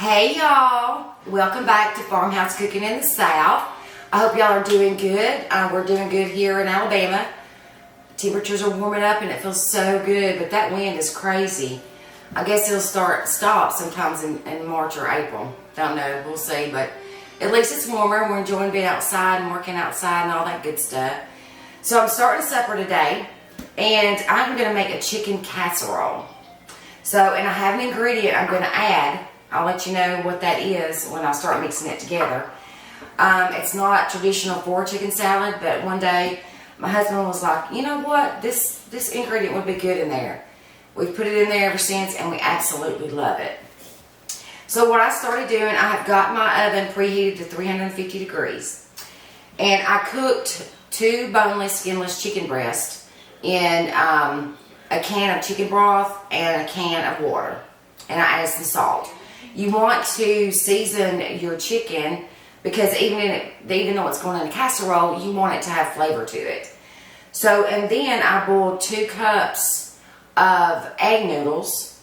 Hey y'all, welcome back to Farmhouse Cooking in the South. I hope y'all are doing good. We're doing good here in Alabama. Temperatures are warming up and it feels so good, but that wind is crazy. I guess it'll stop sometimes in March or April. Don't know, we'll see, but at least it's warmer. We're enjoying being outside and working outside and all that good stuff. So I'm starting supper today, and I'm going to make a chicken casserole. So, and I have an ingredient I'm going to add. I'll let you know what that is when I start mixing it together. It's not traditional for chicken salad, but one day my husband was like, you know what, this ingredient would be good in there. We've put it in there ever since, and we absolutely love it. So what I started doing, I have got my oven preheated to 350 degrees. And I cooked 2 boneless, skinless chicken breasts in a can of chicken broth and a can of water. And I added some salt. You want to season your chicken because even though it's going in a casserole, you want it to have flavor to it. So, and then I boiled 2 cups of egg noodles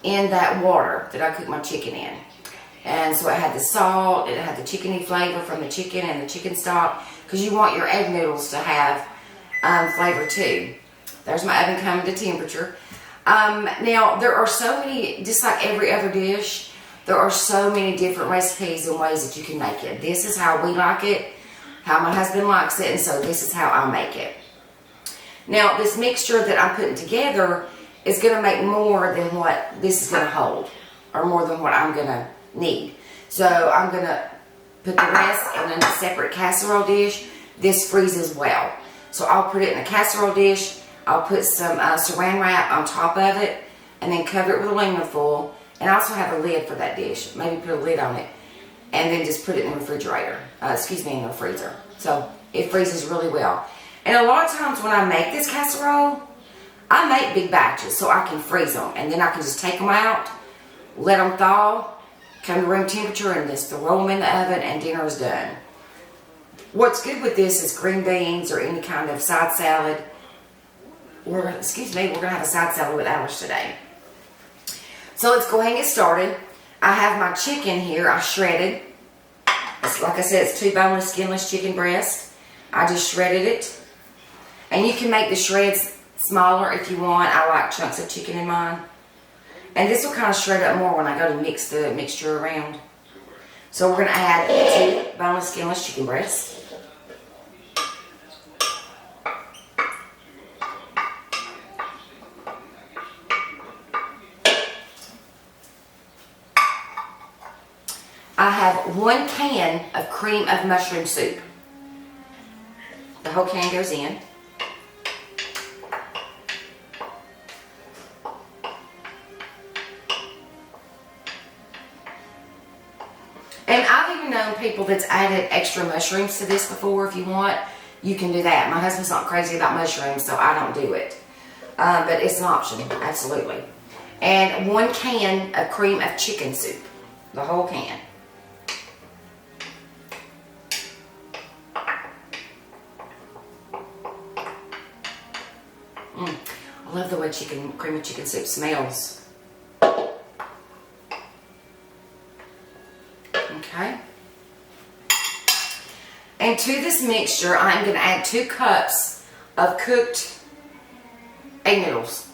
in that water that I cooked my chicken in. And so it had the salt, it had the chickeny flavor from the chicken and the chicken stock, because you want your egg noodles to have flavor too. There's my oven coming to temperature. Now, there are so many, just like every other dish, there are so many different recipes and ways that you can make it. This is how we like it, how my husband likes it, and so this is how I make it. Now, this mixture that I'm putting together is going to make more than what this is going to hold, or more than what I'm going to need. So I'm going to put the rest in a separate casserole dish. This freezes well. So I'll put it in a casserole dish. I'll put some saran wrap on top of it, and then cover it with aluminum foil. And I also have a lid for that dish. Maybe put a lid on it, and then just put it in the refrigerator. In the freezer. So it freezes really well. And a lot of times when I make this casserole, I make big batches so I can freeze them, and then I can just take them out, let them thaw, come to room temperature, and just throw them in the oven, and dinner is done. What's good with this is green beans or any kind of side salad. We're gonna have a side salad with ours today. So let's go ahead and get started. I have my chicken here. I shredded. Like I said, it's 2 boneless, skinless chicken breasts. I just shredded it. And you can make the shreds smaller if you want. I like chunks of chicken in mine. And this will kind of shred up more when I go to mix the mixture around. So we're going to add 2 boneless, skinless chicken breasts. I have 1 can of cream of mushroom soup. The whole can goes in. And I've even known people that's added extra mushrooms to this before. If you want, you can do that. My husband's not crazy about mushrooms, so I don't do it. But it's an option, absolutely. And 1 can of cream of chicken soup. The whole can. I love the way cream of chicken soup smells. Okay. And to this mixture, I'm going to add 2 cups of cooked egg noodles.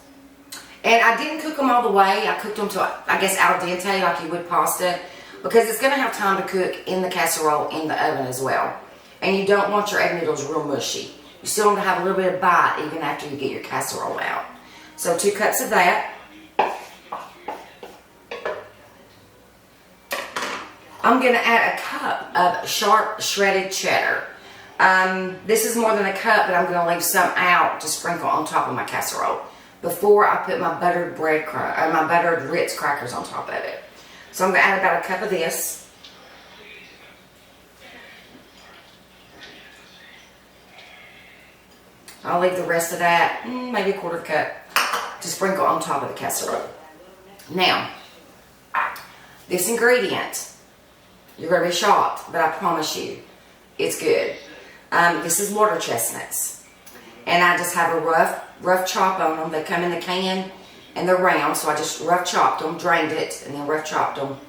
And I didn't cook them all the way. I cooked them to, I guess, al dente like you would pasta, because it's going to have time to cook in the casserole in the oven as well. And you don't want your egg noodles real mushy. You still want to have a little bit of bite even after you get your casserole out. So 2 cups of that. I'm going to add a cup of sharp shredded cheddar. This is more than a cup, but I'm going to leave some out to sprinkle on top of my casserole before I put my buttered my buttered Ritz crackers on top of it. So I'm going to add about a cup of this. I'll leave the rest of that, maybe a 1/4 cup, to sprinkle on top of the casserole. Now, this ingredient, you're going to be shocked, but I promise you, it's good. This is water chestnuts. And I just have a rough chop on them. They come in the can and they're round, so I just rough chopped them, drained it, and then rough chopped them.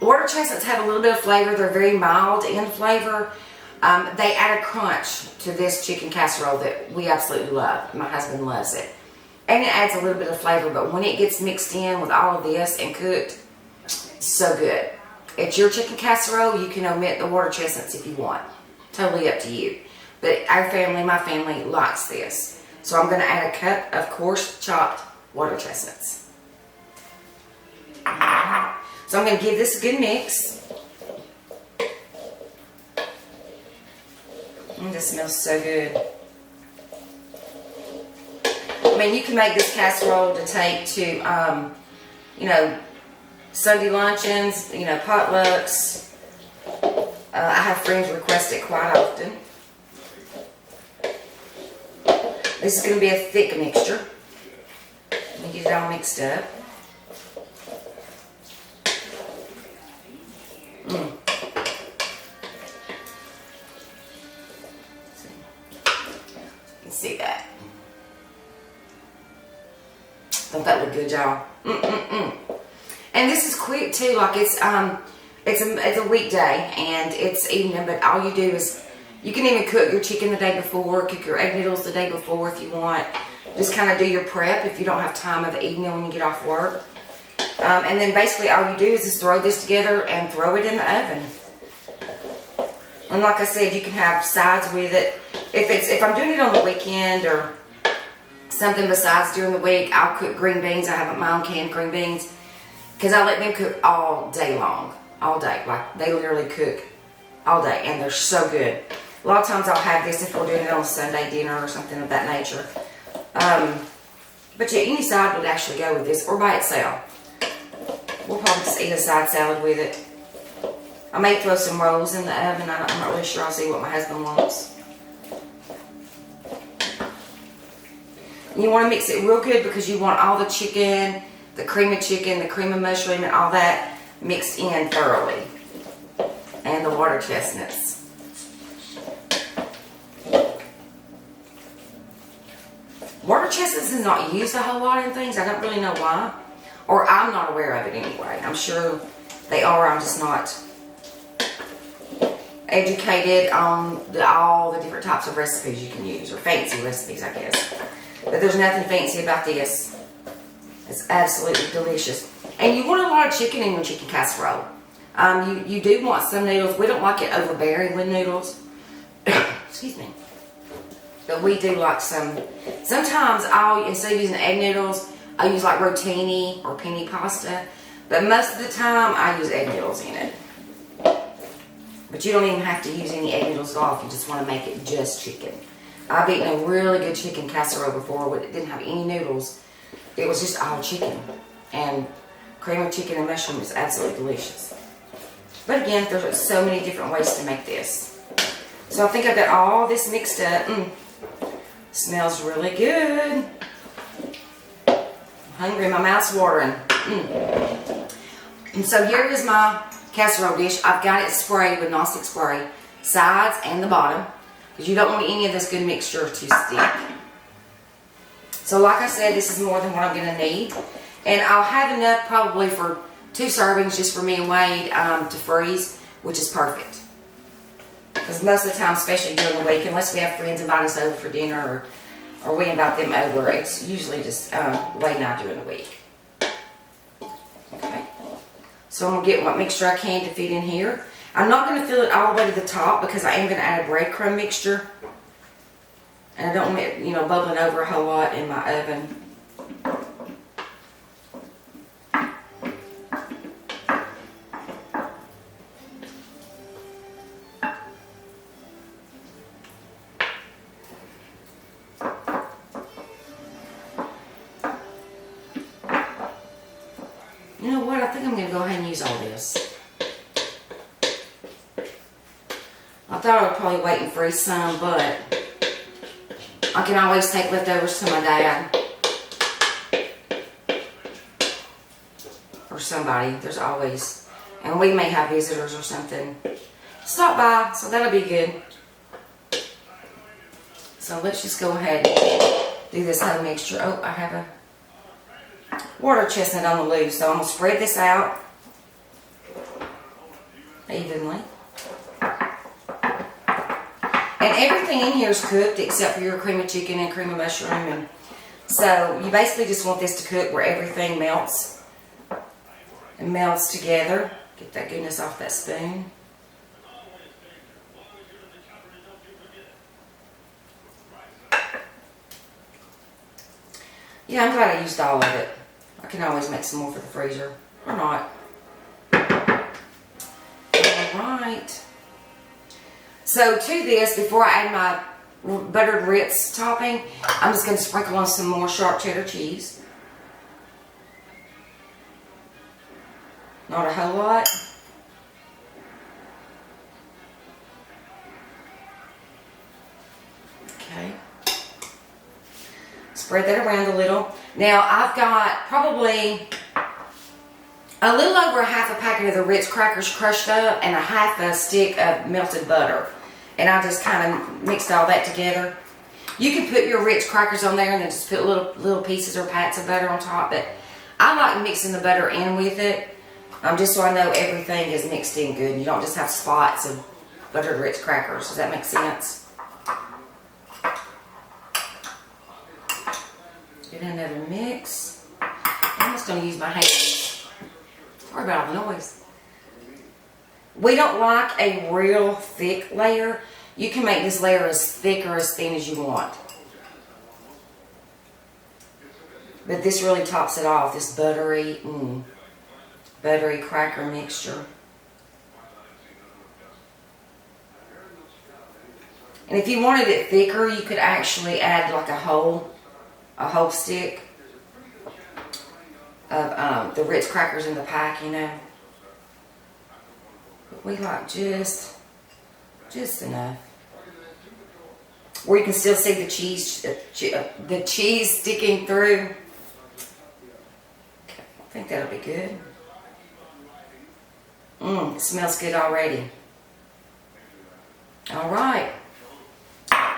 Water chestnuts have a little bit of flavor. They're very mild in flavor. They add a crunch to this chicken casserole that we absolutely love. My husband loves it. And it adds a little bit of flavor, but when it gets mixed in with all of this and cooked, so good. It's your chicken casserole. You can omit the water chestnuts if you want. Totally up to you. But our family, my family, likes this. So I'm going to add a cup of coarse chopped water chestnuts. So I'm going to give this a good mix. This smells so good. I mean, you can make this casserole to take to, you know, Sunday luncheons, you know, potlucks. I have friends request it quite often. This is going to be a thick mixture. Let me get it all mixed up. See that? Don't that look good, y'all? And this is quick too. Like it's a weekday and it's evening, but all you do is you can even cook your chicken the day before, cook your egg noodles the day before if you want. Just kind of do your prep if you don't have time of the evening when you get off work. And then basically all you do is just throw this together and throw it in the oven. And like I said, you can have sides with it. If I'm doing it on the weekend or something besides during the week, I'll cook green beans. I have my own canned green beans because I let them cook all day long. All day. Like they literally cook all day and they're so good. A lot of times I'll have this if we're doing it on Sunday dinner or something of that nature. But yeah, any side would actually go with this or by itself. We'll probably just eat a side salad with it. I may throw some rolls in the oven. I'm not really sure. I'll see what my husband wants. You want to mix it real good because you want all the chicken, the cream of mushroom, and all that mixed in thoroughly. And the water chestnuts. Water chestnuts is not used a whole lot in things. I don't really know why. Or I'm not aware of it anyway. I'm sure they are. I'm just not educated on all the different types of recipes you can use. Or fancy recipes, I guess. But there's nothing fancy about this. It's absolutely delicious. And you want a lot of chicken in your chicken casserole. You do want some noodles. We don't like it overbearing with noodles. Excuse me. But we do like some. Sometimes instead of using egg noodles, I use like rotini or penne pasta. But most of the time, I use egg noodles in it. But you don't even have to use any egg noodles at all if you just want to make it just chicken. I've eaten a really good chicken casserole before where it didn't have any noodles. It was just all chicken. And cream of chicken and mushroom is absolutely delicious. But again, there's so many different ways to make this. So I think I've got all this mixed up. Smells really good. I'm hungry, my mouth's watering. And so here is my casserole dish. I've got it sprayed with nonstick spray, sides and the bottom. Because you don't want any of this good mixture to stick. So like I said, this is more than what I'm going to need. And I'll have enough probably for 2 servings just for me and Wade to freeze, which is perfect. Because most of the time, especially during the week, unless we have friends invite us over for dinner or we invite them over, it's usually just Wade and I during the week. Okay. So I'm going to get what mixture I can to fit in here. I'm not going to fill it all the way to the top because I am going to add a breadcrumb mixture. And I don't want it, bubbling over a whole lot in my oven. You know what? I think I'm going to go ahead and use all this. I thought I would probably wait and freeze some, but I can always take leftovers to my dad. Or somebody. There's always. And we may have visitors or something. Stop by, so that'll be good. So let's just go ahead and do this whole mixture. Oh, I have a water chestnut on the loose, so I'm going to spread this out. evenly. And everything in here is cooked except for your cream of chicken and cream of mushroom. And so you basically just want this to cook where everything melts and melts together. Get that goodness off that spoon. Yeah, I'm glad I used all of it. I can always make some more for the freezer. Or not. Alright. So to this, before I add my buttered Ritz topping, I'm just going to sprinkle on some more sharp cheddar cheese. Not a whole lot. Okay. Spread that around a little. Now I've got probably a little over a half a packet of the Ritz crackers crushed up and a half a stick of melted butter. And I just kind of mixed all that together. You can put your Ritz crackers on there and then just put little pieces or pats of butter on top. But I like mixing the butter in with it, just so I know everything is mixed in good. You don't just have spots of buttered Ritz crackers. Does that make sense? Get another mix. I'm just going to use my hands. Sorry about all the noise. We don't like a real thick layer. You can make this layer as thick or as thin as you want. But this really tops it off, this buttery cracker mixture. And if you wanted it thicker, you could actually add like a whole stick of the Ritz crackers in the pack, you know. But we like just enough. Where you can still see the cheese sticking through. Okay, I think that'll be good. It smells good already. Alright.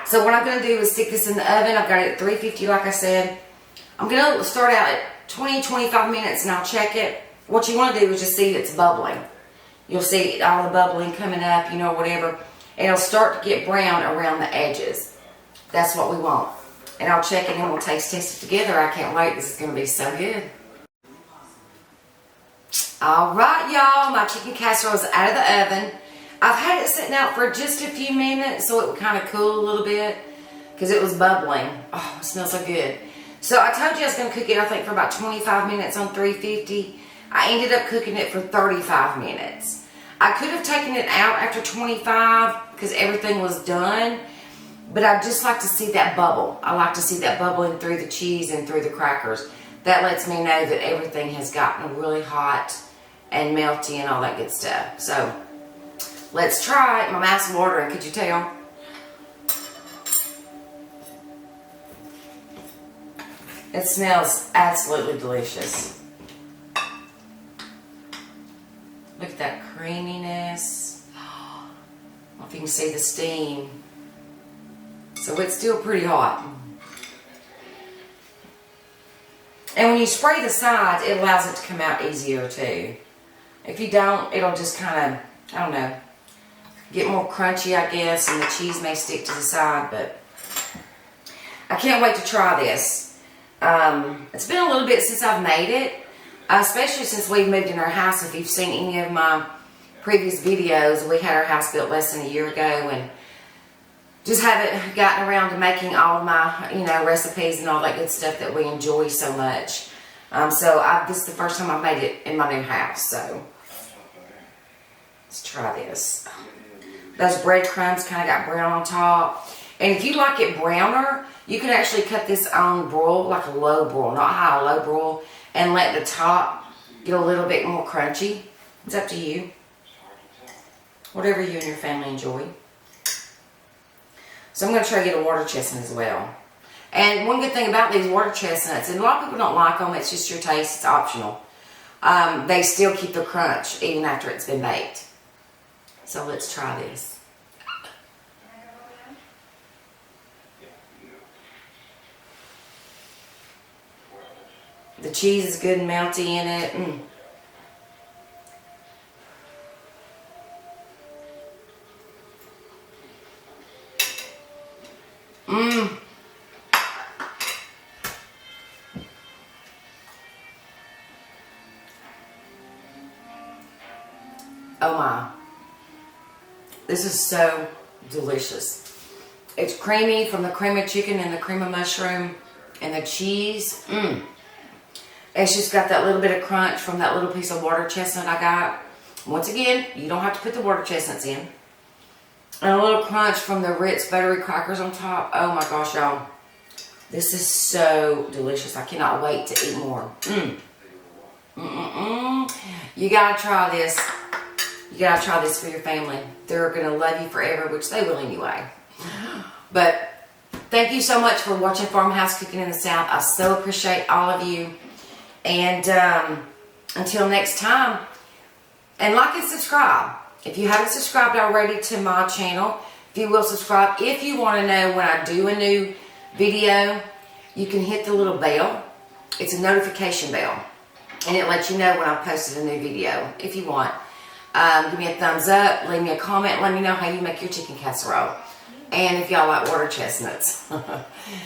So what I'm going to do is stick this in the oven. I've got it at 350 like I said. I'm going to start out at 20-25 minutes and I'll check it. What you want to do is just see it's bubbling. You'll see all the bubbling coming up, you know, whatever. And it'll start to get brown around the edges. That's what we want. And I'll check it and we'll test it together. I can't wait. This is going to be so good. Alright, y'all. My chicken casserole is out of the oven. I've had it sitting out for just a few minutes so it would kind of cool a little bit because it was bubbling. Oh, it smells so good. So I told you I was going to cook it, I think, for about 25 minutes on 350. I ended up cooking it for 35 minutes. I could have taken it out after 25 because everything was done, but I just like to see that bubble. I like to see that bubbling through the cheese and through the crackers. That lets me know that everything has gotten really hot and melty and all that good stuff. So let's try it. My mouth's watering, could you tell? It smells absolutely delicious. Look at that creaminess. I don't know if you can see the steam. So it's still pretty hot. And when you spray the sides, it allows it to come out easier too. If you don't, it'll just kind of, I don't know, get more crunchy, I guess, and the cheese may stick to the side, but I can't wait to try this. It's been a little bit since I've made it, especially since we've moved in our house. If you've seen any of my previous videos, we had our house built less than a year ago and just haven't gotten around to making all of my, you know, recipes and all that good stuff that we enjoy so much. This is the first time I've made it in my new house, so let's try this. Those breadcrumbs kind of got brown on top. And if you like it browner, you can actually cut this on broil, like a low broil, not high, low broil, and let the top get a little bit more crunchy. It's up to you. Whatever you and your family enjoy. So I'm going to try to get a water chestnut as well. And one good thing about these water chestnuts, and a lot of people don't like them, it's just your taste, it's optional. They still keep their crunch even after it's been baked. So let's try this. The cheese is good and melty in it. Mmm. Oh my. This is so delicious. It's creamy from the cream of chicken and the cream of mushroom and the cheese. Mmm. It's just got that little bit of crunch from that little piece of water chestnut I got. Once again, you don't have to put the water chestnuts in. And a little crunch from the Ritz buttery crackers on top. Oh my gosh, y'all. This is so delicious. I cannot wait to eat more. Mmm. You gotta try this. You gotta try this for your family. They're gonna love you forever, which they will anyway. But thank you so much for watching Farmhouse Cooking in the South. I so appreciate all of you. And until next time, and like and subscribe. If you haven't subscribed already to my channel, if you will subscribe. If you want to know when I do a new video, you can hit the little bell. It's a notification bell. And it lets you know when I've posted a new video, if you want. Give me a thumbs up, leave me a comment, let me know how you make your chicken casserole. And if y'all like water chestnuts.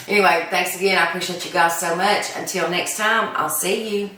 Anyway, thanks again. I appreciate you guys so much. Until next time, I'll see you.